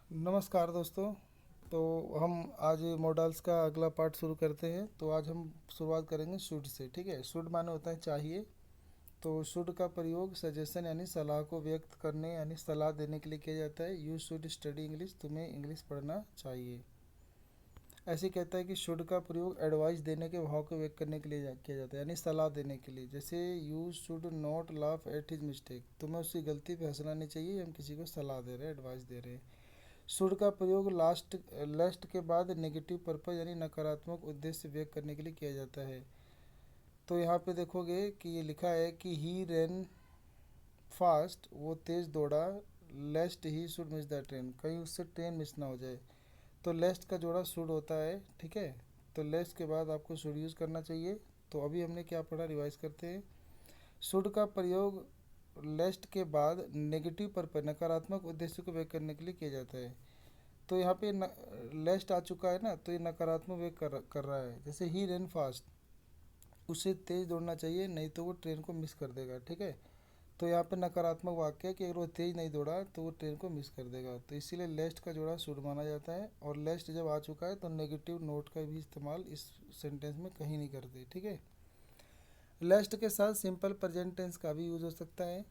नमस्कार दोस्तों। तो हम आज मॉडल्स का अगला पार्ट शुरू करते हैं। तो आज हम शुरुआत करेंगे शुड से। ठीक है, शुड माने होता है चाहिए। तो शुड का प्रयोग सजेशन यानी सलाह को व्यक्त करने यानी सलाह देने के लिए किया जाता है। यू शुड स्टडी इंग्लिश, तुम्हें इंग्लिश पढ़ना चाहिए। ऐसे कहता है कि शुड का प्रयोग एडवाइस देने के भाव को व्यक्त करने के लिए किया जाता है यानी सलाह देने के लिए। जैसे you should not laugh at his mistake, तुम्हें उसकी गलती पे हंसना नहीं चाहिए। हम किसी को सलाह दे रहे हैं, एडवाइस दे रहे हैं। शुड का प्रयोग लास्ट के बाद नेगेटिव पर्पज यानी नकारात्मक उद्देश्य व्यक्त करने के लिए किया जाता है। तो यहाँ पे देखोगे कि ये लिखा है कि ही रन फास्ट, वो तेज़ दौड़ा। Lest he should miss the train, कहीं उससे ट्रेन मिस ना हो जाए। तो लेस्ट का जोड़ा शुड होता है। ठीक है, तो लेस्ट के बाद आपको शुड यूज़ करना चाहिए। तो अभी हमने क्या पढ़ा, रिवाइज करते हैं। शुड का प्रयोग लेस्ट के बाद नेगेटिव पर्पज नकारात्मक उद्देश्य को व्यक्त करने के लिए किया जाता है। तो यहाँ पे लेस्ट आ चुका है ना, तो ये नकारात्मक वेग कर रहा है। जैसे ही रन फास्ट, उसे तेज़ दौड़ना चाहिए नहीं तो वो ट्रेन को मिस कर देगा। ठीक है, तो यहाँ पे नकारात्मक वाक्य है कि अगर वो तेज़ नहीं दौड़ा तो वो ट्रेन को मिस कर देगा। तो इसीलिए लेस्ट का जोड़ा शुड माना जाता है। और लेस्ट जब आ चुका है तो नेगेटिव नोट का भी इस्तेमाल इस सेंटेंस में कहीं नहीं करते। ठीक है, लेस्ट के साथ सिंपल प्रेजेंट टेंस का भी यूज़ हो सकता है।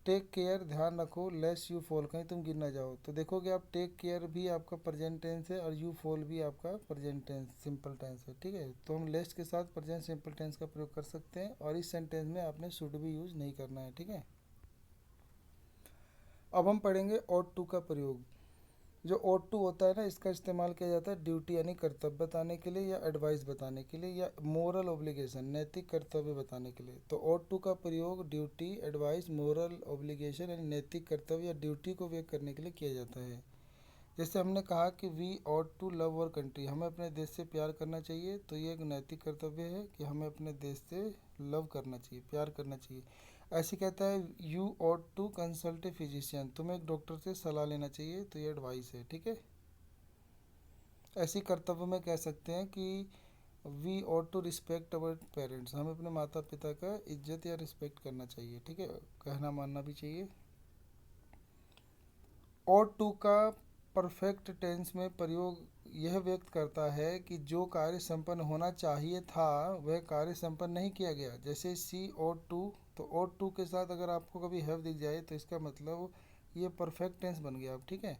टेक केयर, ध्यान रखो। लेस यू फॉल, कहीं तुम गिर ना जाओ। तो देखोगे आप, टेक केयर भी आपका प्रेजेंट टेंस है और यू फॉल भी आपका प्रेजेंट टेंस सिंपल टेंस है। ठीक है, तो हम लेस के साथ प्रेजेंट सिंपल टेंस का प्रयोग कर सकते हैं और इस सेंटेंस में आपने शुड भी यूज़ नहीं करना है। ठीक है, अब हम पढ़ेंगे ऑट टू का प्रयोग। जो ऑट टू होता है ना, इसका इस्तेमाल किया जाता है ड्यूटी यानी कर्तव्य बताने के लिए या एडवाइस बताने के लिए या मोरल ऑब्लिगेशन नैतिक कर्तव्य बताने के लिए। तो ऑट टू का प्रयोग ड्यूटी, एडवाइस, मोरल ऑब्लिगेशन यानी नैतिक कर्तव्य या ड्यूटी को व्यक्त करने के लिए किया जाता है। जैसे हमने कहा कि we ought to love our country, हमें अपने देश से प्यार करना चाहिए। तो ये एक नैतिक कर्तव्य है कि हमें अपने देश से लव करना चाहिए, प्यार करना चाहिए। ऐसे कहता है you ought to consult a physician, तुम्हें एक डॉक्टर से सलाह लेना चाहिए। तो ये एडवाइस है। ठीक है, ऐसी कर्तव्य में कह सकते हैं कि we ought to respect our parents, हमें अपने माता पिता का इज्जत या रिस्पेक्ट करना चाहिए। ठीक है, कहना मानना भी चाहिए। ऑट टू का परफेक्ट टेंस में प्रयोग यह व्यक्त करता है कि जो कार्य संपन्न होना चाहिए था वह कार्य संपन्न नहीं किया गया। जैसे सी ऑट टू, तो ऑट टू के साथ अगर आपको कभी हैव दिख जाए तो इसका मतलब ये परफेक्ट टेंस बन गया अब। ठीक है,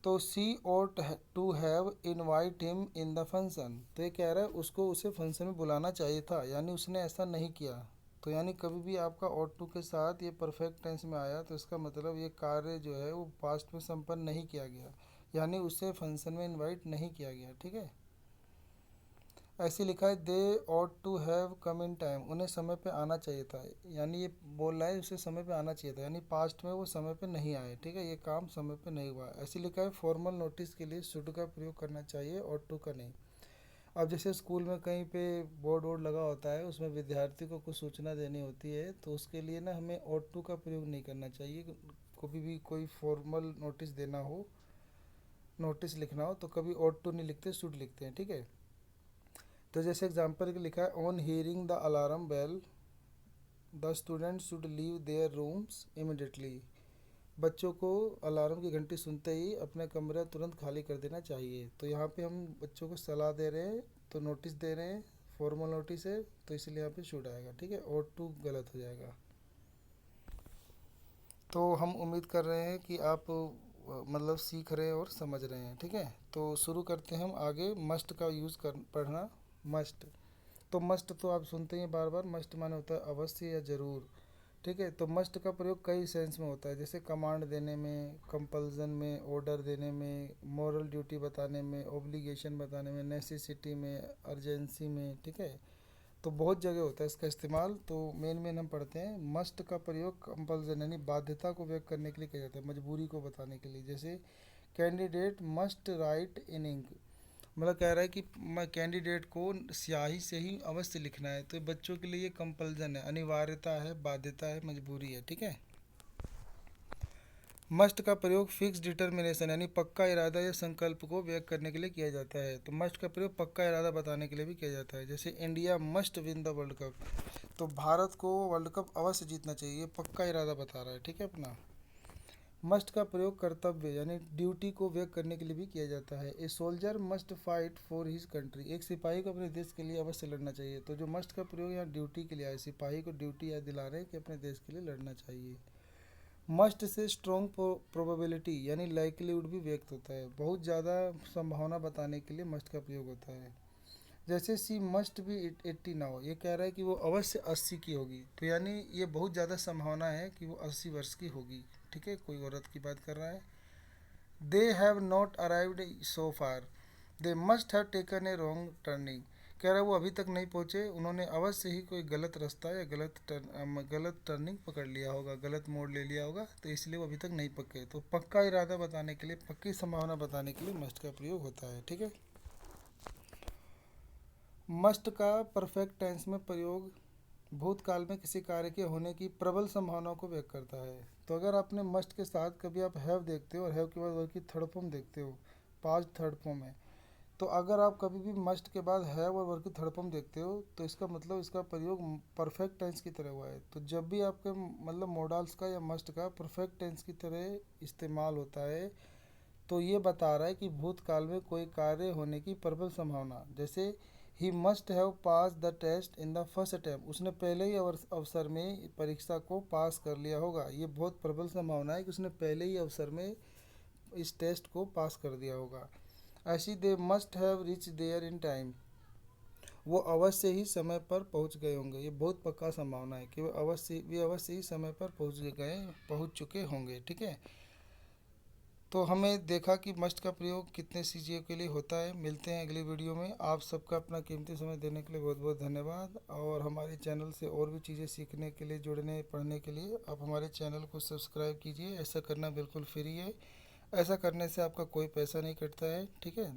तो she ought to have invite him in the function, तो ये कह रहा है उसको उसे फंक्शन में बुलाना चाहिए था, यानी उसने ऐसा नहीं किया। तो यानी कभी भी आपका ऑट टू के साथ ये परफेक्ट टेंस में आया तो इसका मतलब ये कार्य जो है वो पास्ट में संपन्न नहीं किया गया, यानी उसे फंक्शन में इनवाइट नहीं किया गया। ठीक है, ऐसे लिखा है they ought to have come in time, उन्हें समय पे आना चाहिए था। यानी ये बोल रहा है उसे समय पे आना चाहिए था, यानी पास्ट में वो समय पे नहीं आए। ठीक है, ये काम समय पे नहीं हुआ। ऐसे लिखा है फॉर्मल नोटिस के लिए शुड का प्रयोग करना चाहिए, ऑट टू का नहीं। अब जैसे स्कूल में कहीं पे बोर्ड वोर्ड लगा होता है, उसमें विद्यार्थी को कुछ सूचना देनी होती है, तो उसके लिए ना हमें ऑट टू का प्रयोग नहीं करना चाहिए। कभी भी कोई फॉर्मल नोटिस देना हो, नोटिस लिखना हो, तो कभी ऑट टू नहीं लिखते, शुड लिखते हैं। ठीक है, तो जैसे एग्जाम्पल के लिखा है on hearing the alarm bell the student should leave their rooms immediately, बच्चों को अलार्म की घंटी सुनते ही अपने कमरा तुरंत खाली कर देना चाहिए। तो यहाँ पे हम बच्चों को सलाह दे रहे हैं, तो नोटिस दे रहे हैं, फॉर्मल नोटिस है, तो इसलिए यहाँ पे शुड आएगा। ठीक है, और टू गलत हो जाएगा। तो हम उम्मीद कर रहे हैं कि आप मतलब सीख रहे हैं और समझ रहे हैं। ठीक है, तो शुरू करते हैं हम आगे। मस्ट का यूज़ कर पढ़ना। मस्ट, तो मस्ट तो आप सुनते हैं बार बार, मस्ट माने होता है अवश्य या ज़रूर। ठीक है, तो मस्ट का प्रयोग कई सेंस में होता है, जैसे कमांड देने में, कंपल्सन में, ऑर्डर देने में, मॉरल ड्यूटी बताने में, ऑब्लिगेशन बताने में, नेसेसिटी में, अर्जेंसी में। ठीक है, तो बहुत जगह होता है इसका इस्तेमाल। तो मेन मेन हम पढ़ते हैं। मस्ट का प्रयोग कंपल्सन यानी बाध्यता को व्यक्त करने के लिए किया जाता है, मजबूरी को बताने के लिए। जैसे कैंडिडेट मस्ट राइट इन इंक, मतलब कह रहा है कि कैंडिडेट को स्याही से ही अवश्य लिखना है। तो बच्चों के लिए ये कंपल्जन है, अनिवार्यता है, बाध्यता है, मजबूरी है। ठीक है, मस्ट का प्रयोग फिक्स डिटर्मिनेशन यानी पक्का इरादा या संकल्प को व्यक्त करने के लिए किया जाता है। तो मस्ट का प्रयोग पक्का इरादा बताने के लिए भी किया जाता है। जैसे India must win the world cup, तो भारत को वर्ल्ड कप अवश्य जीतना चाहिए, पक्का इरादा बता रहा है। ठीक है अपना। मस्ट का प्रयोग कर्तव्य यानी ड्यूटी को व्यक्त करने के लिए भी किया जाता है। A soldier must fight for his country, एक सिपाही को अपने देश के लिए अवश्य लड़ना चाहिए। तो जो मस्ट का प्रयोग यहाँ ड्यूटी के लिए आया, सिपाही को ड्यूटी याद दिला रहे हैं कि अपने देश के लिए लड़ना चाहिए। मस्ट से स्ट्रॉन्ग प्रोबेबिलिटी यानी लाइकलीहुड भी व्यक्त होता है, बहुत ज़्यादा संभावना बताने के लिए मस्ट का प्रयोग होता है। जैसे सी मस्ट बी 80 नाउ, ये कह रहा है कि वो अवश्य 80 की होगी, तो यानी ये बहुत ज़्यादा संभावना है कि वो 80 वर्ष की होगी। ठीक है, कोई औरत की बात कर रहा है। They have not arrived so far, they must have taken a wrong turning, कह रहा है वो अभी तक नहीं पहुँचे, उन्होंने अवश्य ही कोई गलत रास्ता या गलत टर्निंग पकड़ लिया होगा, गलत मोड़ ले लिया होगा, तो इसलिए वो अभी तक नहीं पक्के। तो पक्का इरादा बताने के लिए, पक्की संभावना बताने के लिए मस्ट का प्रयोग होता है। ठीक है। मस्ट का परफेक्ट टेंस में प्रयोग भूतकाल में किसी कार्य के होने की प्रबल संभावना को व्यक्त करता है। तो अगर आपने मस्ट के साथ कभी आप हैव देखते हो और हैव के बाद वर्ब की थर्ड फॉर्म देखते हो, पास्ट थर्ड फॉर्म है, तो अगर आप कभी भी मस्ट के बाद हैव और वर्ब की थर्ड फॉर्म देखते हो तो इसका मतलब इसका प्रयोग परफेक्ट टेंस की तरह हुआ है। तो जब भी आपके मतलब मोडाल्स का या मस्ट का परफेक्ट टेंस की तरह इस्तेमाल होता है तो ये बता रहा है कि भूतकाल में कोई कार्य होने की प्रबल संभावना। जैसे ही must have pass the test in the first attempt, उसने पहले ही अवसर में परीक्षा को पास कर लिया होगा, ये बहुत प्रबल संभावना है कि उसने पहले ही अवसर में इस टेस्ट को पास कर दिया होगा। ऐसी they must have reach there in time, वो अवश्य ही समय पर पहुंच गए होंगे, ये बहुत पक्का संभावना है कि वे अवश्य ही समय पर पहुंच चुके होंगे। ठीक है। तो हमें देखा कि मस्ट का प्रयोग कितने चीज़ों के लिए होता है। मिलते हैं अगली वीडियो में। आप सबका अपना कीमती समय देने के लिए बहुत बहुत धन्यवाद। और हमारे चैनल से और भी चीज़ें सीखने के लिए, जुड़ने पढ़ने के लिए आप हमारे चैनल को सब्सक्राइब कीजिए। ऐसा करना बिल्कुल फ्री है, ऐसा करने से आपका कोई पैसा नहीं कटता है। ठीक है।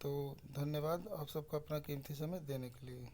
तो धन्यवाद आप सबका अपना कीमती समय देने के लिए।